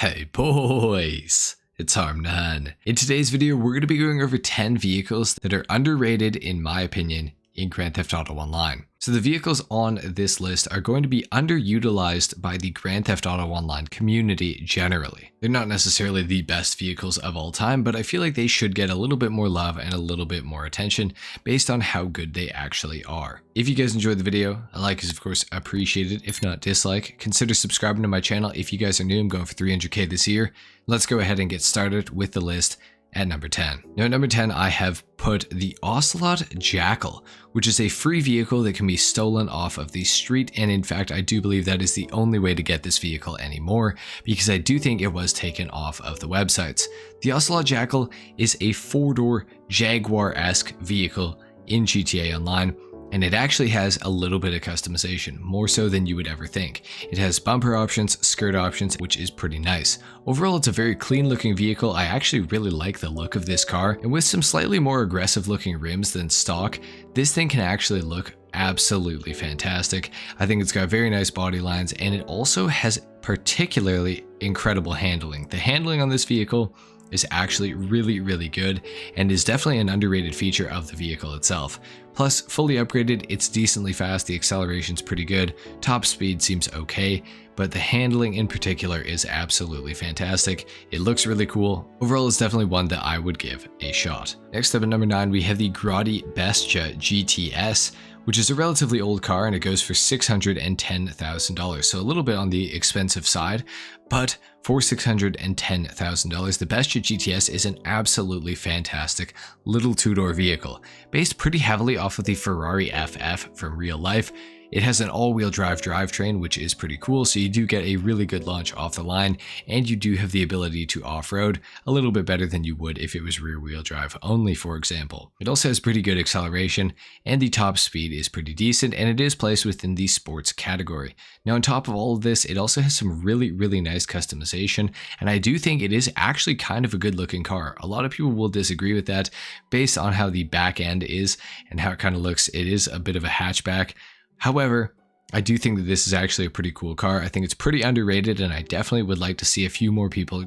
Hey boys, it's HarmNone. In today's video, we're going to be going over 10 vehicles that are underrated in my opinion in Grand Theft Auto Online. So the vehicles on this list are going to be underutilized by the Grand Theft Auto Online community generally. They're not necessarily the best vehicles of all time, but I feel like they should get a little bit more love and a little bit more attention based on how good they actually are. If you guys enjoyed the video, a like is of course appreciated, if not dislike. Consider subscribing to my channel if you guys are new. I'm going for 300k this year. Let's go ahead and get started with the list. At number 10. Now at number 10, I have put the Ocelot Jackal, which is a free vehicle that can be stolen off of the street. And in fact, I do believe that is the only way to get this vehicle anymore, because I do think it was taken off of the websites. The Ocelot Jackal is a four-door Jaguar-esque vehicle in GTA Online. And it actually has a little bit of customization, more so than you would ever think. It has bumper options, skirt options, which is pretty nice. Overall, it's a very clean looking vehicle. I actually really like the look of this car, and with some slightly more aggressive looking rims than stock, this thing can actually look absolutely fantastic. I think it's got very nice body lines, and it also has particularly incredible handling. The handling on this vehicle is actually really good and is definitely an underrated feature of the vehicle itself. Plus, fully upgraded, it's decently fast, the acceleration's pretty good, top speed seems okay, but the handling in particular is absolutely fantastic. It looks really cool. Overall, it's definitely one that I would give a shot. Next up at number 9, we have the Grotti Bestia GTS, which is a relatively old car and it goes for $610,000. So a little bit on the expensive side, but for $610,000, the Bestia GTS is an absolutely fantastic little two-door vehicle, based pretty heavily off of the Ferrari FF from real life. It has an all-wheel drive drivetrain, which is pretty cool, so you do get a really good launch off the line, and you do have the ability to off-road a little bit better than you would if it was rear-wheel drive only, for example. It also has pretty good acceleration, and the top speed is pretty decent, and it is placed within the sports category. Now, on top of all of this, it also has some really nice customization, and I do think it is actually kind of a good-looking car. A lot of people will disagree with that based on how the back end is and how it kind of looks. It is a bit of a hatchback. However, I do think that this is actually a pretty cool car. I think it's pretty underrated, and I definitely would like to see a few more people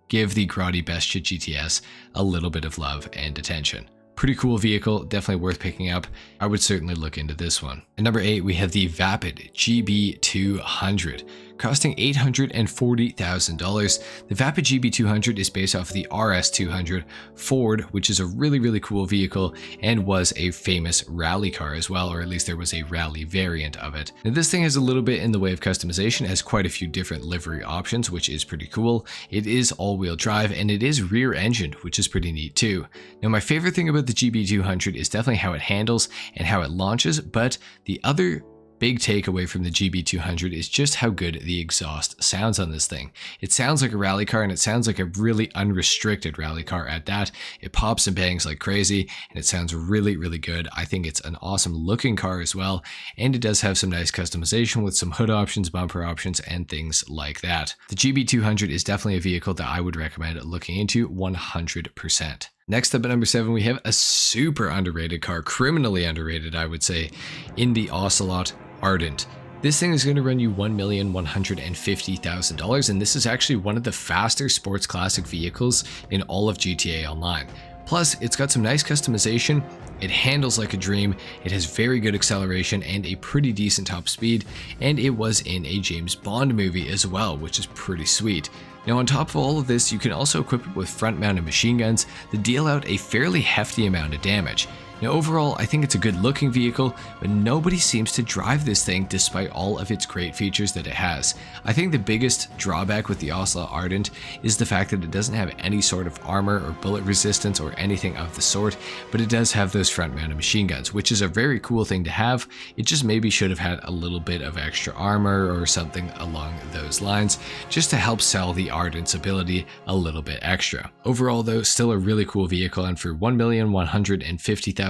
give the Grotti Bestia GTS a little bit of love and attention. Pretty cool vehicle, definitely worth picking up. I would certainly look into this one. At number 8, we have the Vapid GB200. Costing $840,000. The Vapid GB200 is based off the RS200 Ford, which is a really cool vehicle and was a famous rally car as well, or at least there was a rally variant of it. Now this thing has a little bit in the way of customization, it has quite a few different livery options, which is pretty cool. It is all-wheel drive and it is rear-engined, which is pretty neat too. Now my favorite thing about the GB200 is definitely how it handles and how it launches, but the other big takeaway from the GB200 is just how good the exhaust sounds on this thing. It sounds like a rally car, and it sounds like a really unrestricted rally car at that. It pops and bangs like crazy, and it sounds really good. I think it's an awesome looking car as well, and it does have some nice customization with some hood options, bumper options, and things like that. The GB200 is definitely a vehicle that I would recommend looking into 100%. Next up at number 7, we have a super underrated car, criminally underrated, I would say, in the Ocelot Ardent. This thing is going to run you $1,150,000, and this is actually one of the faster sports classic vehicles in all of GTA Online. Plus, it's got some nice customization, it handles like a dream, it has very good acceleration and a pretty decent top speed, and it was in a James Bond movie as well, which is pretty sweet. Now on top of all of this, you can also equip it with front-mounted machine guns that deal out a fairly hefty amount of damage. Now overall, I think it's a good looking vehicle, but nobody seems to drive this thing despite all of its great features that it has. I think the biggest drawback with the Ocelot Ardent is the fact that it doesn't have any sort of armor or bullet resistance or anything of the sort, but it does have those front-mounted machine guns, which is a very cool thing to have. It just maybe should have had a little bit of extra armor or something along those lines, just to help sell the Ardent's ability a little bit extra. Overall though, still a really cool vehicle, and for $1,150,000,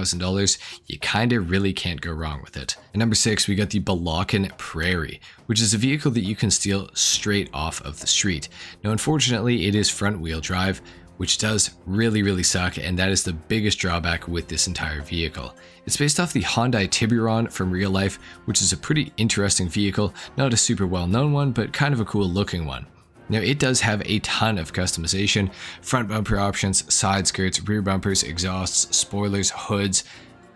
you kinda really can't go wrong with it. At number 6, we got the Balkan Prairie, which is a vehicle that you can steal straight off of the street. Now unfortunately, it is front wheel drive, which does really suck, and that is the biggest drawback with this entire vehicle. It's based off the Hyundai Tiburon from real life, which is a pretty interesting vehicle, not a super well known one, but kind of a cool looking one. Now it does have a ton of customization, front bumper options, side skirts, rear bumpers, exhausts, spoilers, hoods,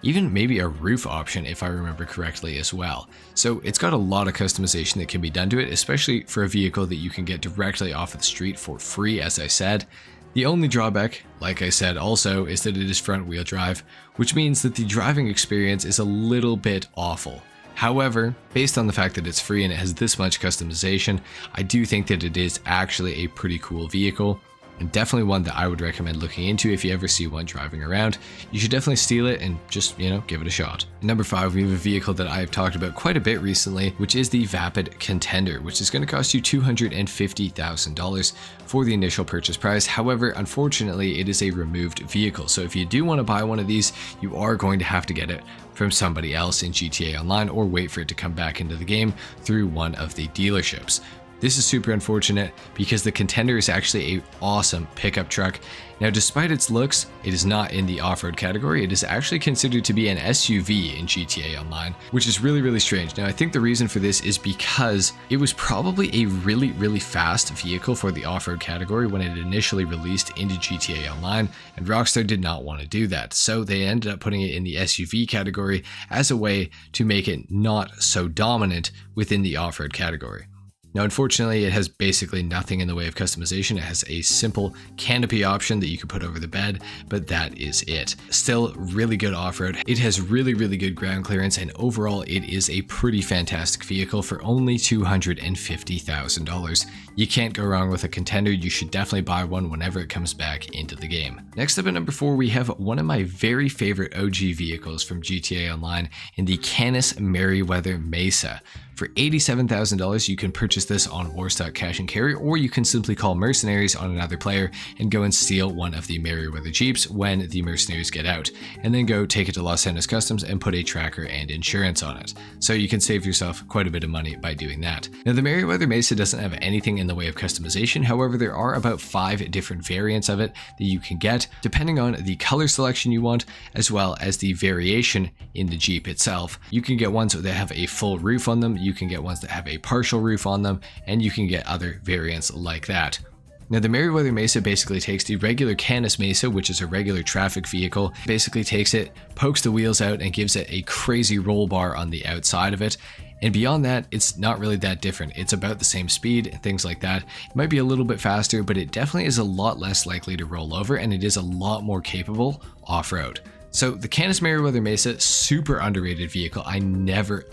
even maybe a roof option if I remember correctly as well. So it's got a lot of customization that can be done to it, especially for a vehicle that you can get directly off of the street for free, as I said. The only drawback, like I said also, is that it is front wheel drive, which means that the driving experience is a little bit awful. However, based on the fact that it's free and it has this much customization, I do think that it is actually a pretty cool vehicle, and definitely one that I would recommend looking into if you ever see one driving around. You should definitely steal it and just, give it a shot. Number 5, we have a vehicle that I've talked about quite a bit recently, which is the Vapid Contender, which is going to cost you $250,000 for the initial purchase price. However, unfortunately, it is a removed vehicle. So if you do want to buy one of these, you are going to have to get it from somebody else in GTA Online or wait for it to come back into the game through one of the dealerships. This is super unfortunate because the Contender is actually an awesome pickup truck. Now, despite its looks, it is not in the off-road category. It is actually considered to be an SUV in GTA Online, which is really, really strange. Now, I think the reason for this is because it was probably a really, really fast vehicle for the off-road category when it initially released into GTA Online, and Rockstar did not want to do that. So they ended up putting it in the SUV category as a way to make it not so dominant within the off-road category. Now, unfortunately, it has basically nothing in the way of customization. It has a simple canopy option that you can put over the bed, but that is it. Still really good off-road. It has really, really good ground clearance, and overall, it is a pretty fantastic vehicle for only $250,000. You can't go wrong with a Contender. You should definitely buy one whenever it comes back into the game. Next up at number 4, we have one of my very favorite OG vehicles from GTA Online in the Canis Merryweather Mesa. For $87,000, you can purchase this on Warstock Cash and Carry, or you can simply call mercenaries on another player and go and steal one of the Merryweather Jeeps when the mercenaries get out, and then go take it to Los Santos Customs and put a tracker and insurance on it. So you can save yourself quite a bit of money by doing that. Now, the Merryweather Mesa doesn't have anything in the way of customization. However, there are about 5 different variants of it that you can get, depending on the color selection you want, as well as the variation in the Jeep itself. You can get ones that have a full roof on them, you can get ones that have a partial roof on them, and you can get other variants like that. Now, the Merryweather Mesa basically takes the regular Canis Mesa, which is a regular traffic vehicle, basically takes it, pokes the wheels out, and gives it a crazy roll bar on the outside of it. And beyond that, it's not really that different. It's about the same speed and things like that. It might be a little bit faster, but it definitely is a lot less likely to roll over, and it is a lot more capable off-road. So the Canis Merryweather Mesa, super underrated vehicle. I never,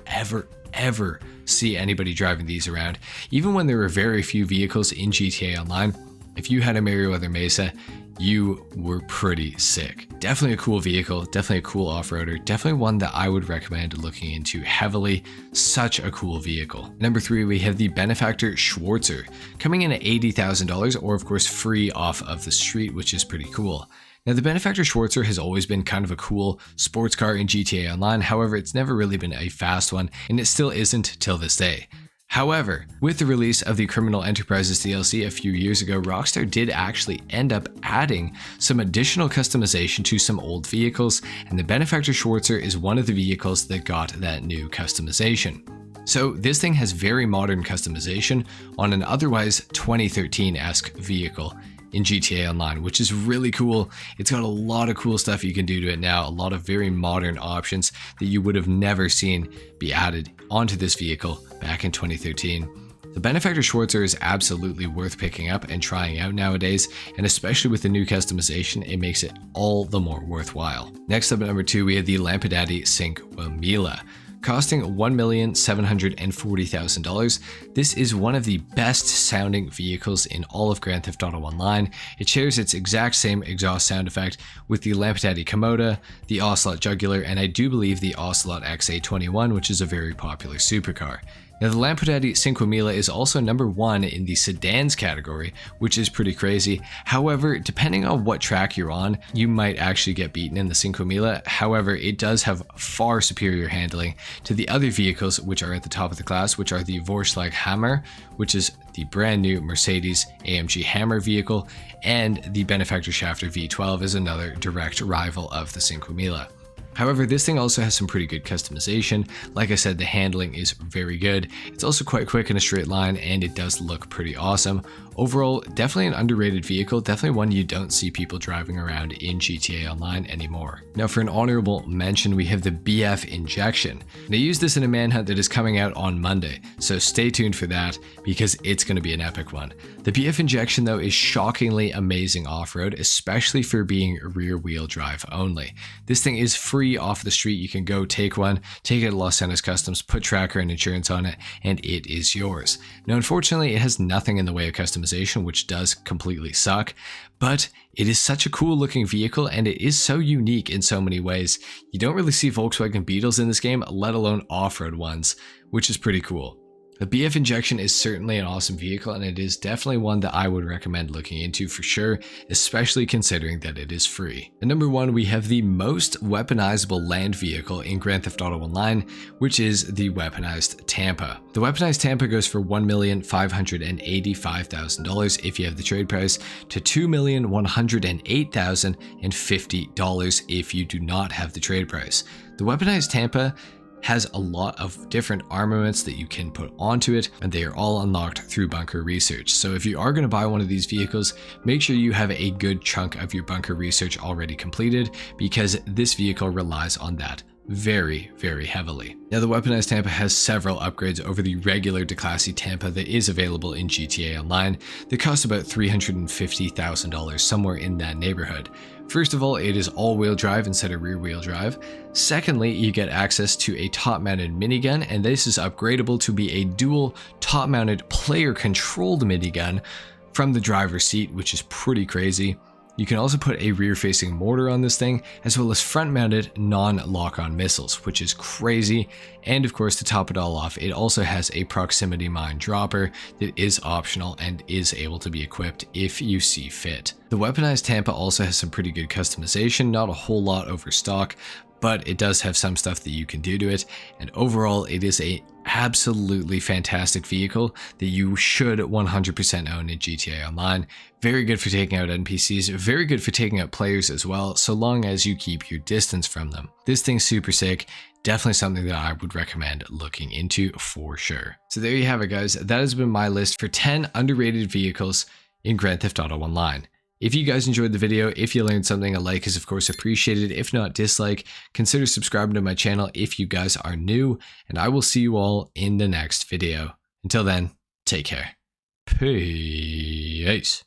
ever see anybody driving these around. Even when there were very few vehicles in GTA Online, if you had a Merryweather Mesa, you were pretty sick. Definitely a cool vehicle, definitely a cool off-roader, definitely one that I would recommend looking into heavily. Such a cool vehicle. Number 3, we have the Benefactor Schwarzer, coming in at $80,000, or of course free off of the street, which is pretty cool. Now, the Benefactor Schwarzer has always been kind of a cool sports car in GTA Online. However, it's never really been a fast one, and it still isn't till this day. However, with the release of the Criminal Enterprises DLC a few years ago, Rockstar did actually end up adding some additional customization to some old vehicles, and the Benefactor Schwarzer is one of the vehicles that got that new customization. So this thing has very modern customization on an otherwise 2013-esque vehicle in GTA Online, which is really cool. It's got a lot of cool stuff you can do to it now, a lot of very modern options that you would have never seen be added onto this vehicle back in 2013. The Benefactor Schwarzer is absolutely worth picking up and trying out nowadays, and especially with the new customization, it makes it all the more worthwhile. Next up at number 2, we have the Lampadati Cinquemila. Costing $1,740,000, this is one of the best sounding vehicles in all of Grand Theft Auto Online. It shares its exact same exhaust sound effect with the Lampadati Komoda, the Ocelot Jugular, and I do believe the Ocelot XA21, which is a very popular supercar. Now, the Lampadati Cinquemila is also number 1 in the sedans category, which is pretty crazy. However, depending on what track you're on, you might actually get beaten in the Cinquemila. However, it does have far superior handling to the other vehicles which are at the top of the class, which are the Vorschlag Hammer, which is the brand new Mercedes AMG Hammer vehicle, and the Benefactor Schafter V12 is another direct rival of the Cinquemila. However, this thing also has some pretty good customization. Like I said, the handling is very good. It's also quite quick in a straight line, and it does look pretty awesome. overall, definitely an underrated vehicle, definitely one you don't see people driving around in GTA Online anymore. Now for an honorable mention, we have the BF Injection. And I use this in a manhunt that is coming out on Monday, so stay tuned for that because it's going to be an epic one. The BF Injection though is shockingly amazing off-road, especially for being rear wheel drive only. This thing is free off the street. You can go take one, take it to Los Santos Customs, put tracker and insurance on it, and it is yours. Now unfortunately it has nothing in the way of customization, which does completely suck, but it is such a cool looking vehicle and it is so unique in so many ways. You don't really see Volkswagen Beetles in this game, let alone off-road ones, which is pretty cool. The BF Injection is certainly an awesome vehicle and it is definitely one that I would recommend looking into for sure, especially considering that it is free. At number 1, we have the most weaponizable land vehicle in Grand Theft Auto Online, which is the weaponized Tampa. The weaponized Tampa goes for $1,585,000 if you have the trade price to $2,108,050 if you do not have the trade price. The weaponized Tampa has a lot of different armaments that you can put onto it, and they are all unlocked through bunker research. So if you are going to buy one of these vehicles, make sure you have a good chunk of your bunker research already completed, because this vehicle relies on that very, very heavily. Now the weaponized Tampa has several upgrades over the regular Declassy Tampa that is available in GTA Online that cost about $350,000, somewhere in that neighborhood. First of all, it is all-wheel drive instead of rear-wheel drive. Secondly, you get access to a top-mounted minigun, and this is upgradable to be a dual top-mounted player-controlled minigun from the driver's seat, which is pretty crazy. You can also put a rear-facing mortar on this thing, as well as front-mounted non-lock-on missiles, which is crazy. And of course, to top it all off, it also has a proximity mine dropper that is optional and is able to be equipped if you see fit. The weaponized Tampa also has some pretty good customization, not a whole lot over stock, but it does have some stuff that you can do to it, and overall it is a absolutely fantastic vehicle that you should 100% own in GTA Online. Very good for taking out NPCs, very good for taking out players as well, so long as you keep your distance from them. This thing's super sick, definitely something that I would recommend looking into for sure. So there you have it guys, that has been my list for 10 underrated vehicles in Grand Theft Auto Online. If you guys enjoyed the video, if you learned something, a like is of course appreciated. If not, dislike. Consider subscribing to my channel if you guys are new, and I will see you all in the next video. Until then, take care. Peace.